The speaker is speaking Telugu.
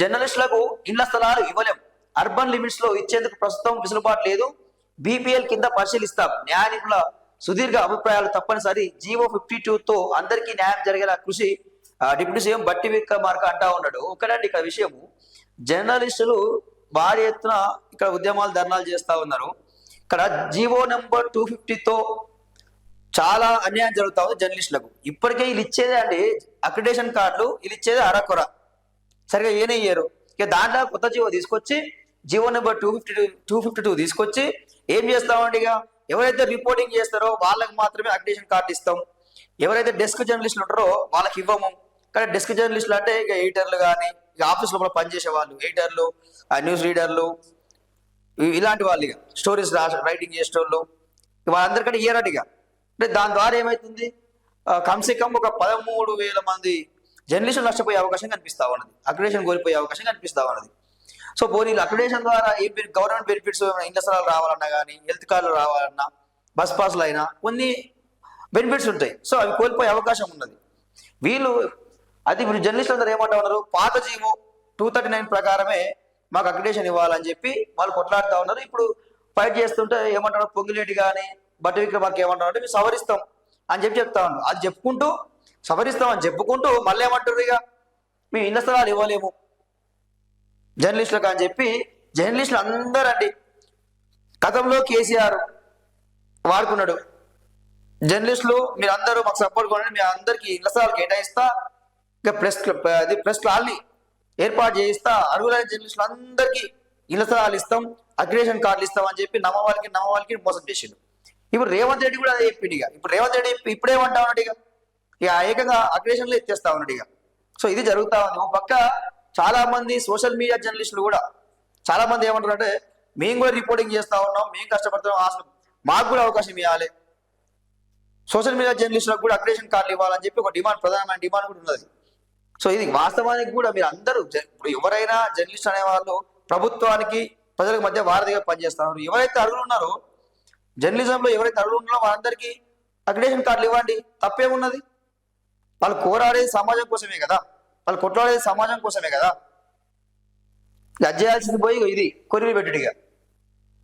జర్నలిస్టులకు ఇళ్ల స్థలాలు ఇవ్వలేం, అర్బన్ లిమిట్స్ లో ఇచ్చేందుకు ప్రస్తుతం వెసులుబాటు లేదు, బీపీఎల్ కింద పరిశీలిస్తాం, న్యాయ నిపుణుల సుదీర్ఘ అభిప్రాయాలు తప్పనిసరి, జీవో 52తో అందరికీ న్యాయం జరిగేలా కృషి డిప్యూటీ సీఎం బట్టి విక్రమార్క అంటా ఉన్నాడు. ఒకటండి ఇక్కడ విషయము, జర్నలిస్టులు భారీ ఎత్తున ఇక్కడ ఉద్యమాలు ధర్నాలు చేస్తా ఉన్నారు. ఇక్కడ జీవో నెంబర్ 250తో చాలా అన్యాయం జరుగుతా ఉంది జర్నలిస్టులకు. ఇప్పటికే వీళ్ళు ఇచ్చేదే అండి అక్రిడేషన్ కార్డులు, వీళ్ళు ఇచ్చేది అరకొర, సరిగా ఏనే ఇయ్యరు. ఇక దాంట్లో కొత్త జీవో తీసుకొచ్చి జీవో నెంబర్ 252 తీసుకొచ్చి ఏం చేస్తామండి, ఇక ఎవరైతే రిపోర్టింగ్ చేస్తారో వాళ్ళకి మాత్రమే అక్రిడేషన్ కార్డు ఇస్తాం, ఎవరైతే డెస్క్ జర్నలిస్టులు ఉంటారో వాళ్ళకి ఇవ్వము. కానీ డెస్క్ జర్నలిస్టులు అంటే ఇక ఎడిటర్లు కానీ, ఇక ఆఫీస్ లోపల పనిచేసే వాళ్ళు, ఎడిటర్లు, న్యూస్ రీడర్లు, ఇలాంటి వాళ్ళు, ఇక స్టోరీస్ రైటింగ్ చేసేటోళ్ళు, వాళ్ళందరికంటే ఇయరటిగా. అంటే దాని ద్వారా ఏమవుతుంది, కమ్సే కమ్ ఒక 13,000 మంది జర్నలిస్టులు నష్టపోయే అవకాశం కనిపిస్తా ఉన్నది, అక్రిడేషన్ కోల్పోయే అవకాశం కనిపిస్తా ఉన్నది. సో పోనీ అక్రిడేషన్ ద్వారా ఏం గవర్నమెంట్ బెనిఫిట్స్, ఇళ్ల స్థలాలు రావాలన్నా కానీ, హెల్త్ కార్డులు రావాలన్నా, బస్ పాస్లు అయినా కొన్ని బెనిఫిట్స్ ఉంటాయి. సో అవి కోల్పోయే అవకాశం ఉన్నది. వీళ్ళు అది ఇప్పుడు జర్నలిస్టులు అందరూ ఏమంటా ఉన్నారు, పాత జీవో 239 ప్రకారమే మాకు అక్రిడేషన్ ఇవ్వాలని చెప్పి వాళ్ళు కొట్లాడుతూ ఉన్నారు. ఇప్పుడు ఫైట్ చేస్తుంటే ఏమంటారు, పొంగిలేటి కానీ బట్టి విక్రమార్క ఏమంటారు అంటే మేము సవరిస్తాం అని చెప్పి చెప్తా ఉన్నారు. అది చెప్పుకుంటూ సవరిస్తాం అని చెప్పుకుంటూ మళ్ళీ ఏమంటారు, ఇక మేము ఇళ్ల స్థలాలు ఇవ్వలేము జర్నలిస్టులకు అని చెప్పి జర్నలిస్టులు అందరండి. గతంలో కేసీఆర్ వాడుకున్నాడు, జర్నలిస్టులు మీరు అందరూ మాకు సపోర్ట్ కొనండి, మీ అందరికీ ఇళ్ల స్థలాలు కేటాయిస్తా, ఇక ప్రెస్ క్లాల్ని ఏర్పాటు చేయిస్తా, అర్హులైన జర్నలిస్టులు అందరికీ ఇళ్ల స్థలాలు ఇస్తాం, అక్రిడేషన్ కార్డులు ఇస్తాం అని చెప్పి నమ్మవాళ్ళకి మోసం చేసిండు. ఇప్పుడు రేవంత్ రెడ్డి కూడా అదే చెప్పిండు. ఇక ఇప్పుడు రేవంత్ రెడ్డి ఇప్పుడేమంటా ఉన్నాడు, ఇక ఏకంగా అక్రిడేషన్లో ఎత్తేస్తా ఉన్నాడు. ఇక సో ఇది జరుగుతా ఉంది. ఒక పక్క చాలా మంది సోషల్ మీడియా జర్నలిస్టులు కూడా చాలా మంది ఏమంటారు అంటే, మేము కూడా రిపోర్టింగ్ చేస్తా ఉన్నాం, మేము కష్టపడుతున్నాం, అసలు మాకు కూడా అవకాశం ఇవ్వాలి, సోషల్ మీడియా జర్నలిస్టులకు కూడా అక్రిడేషన్ కార్డులు ఇవ్వాలని చెప్పి ఒక డిమాండ్, ప్రధానమైన డిమాండ్ కూడా ఉన్నది. సో ఇది వాస్తవానికి కూడా మీరు అందరూ ఇప్పుడు ఎవరైనా జర్నలిస్ట్ అనేవాళ్ళు ప్రభుత్వానికి ప్రజలకు మధ్య వారధిగా పనిచేస్తున్నారు. ఎవరైతే అర్హులు ఉన్నారో జర్నలిజంలో, ఎవరైతే అర్హులు ఉన్నారో వాళ్ళందరికీ అక్రిడేషన్ కార్డులు ఇవ్వండి, తప్పేమున్నది. వాళ్ళు కోరాడేది సమాజం కోసమే కదా, వాళ్ళు కొట్లాడేది సమాజం కోసమే కదా. అది చేయాల్సింది పోయి ఇది కొరివి పెట్టుడిగా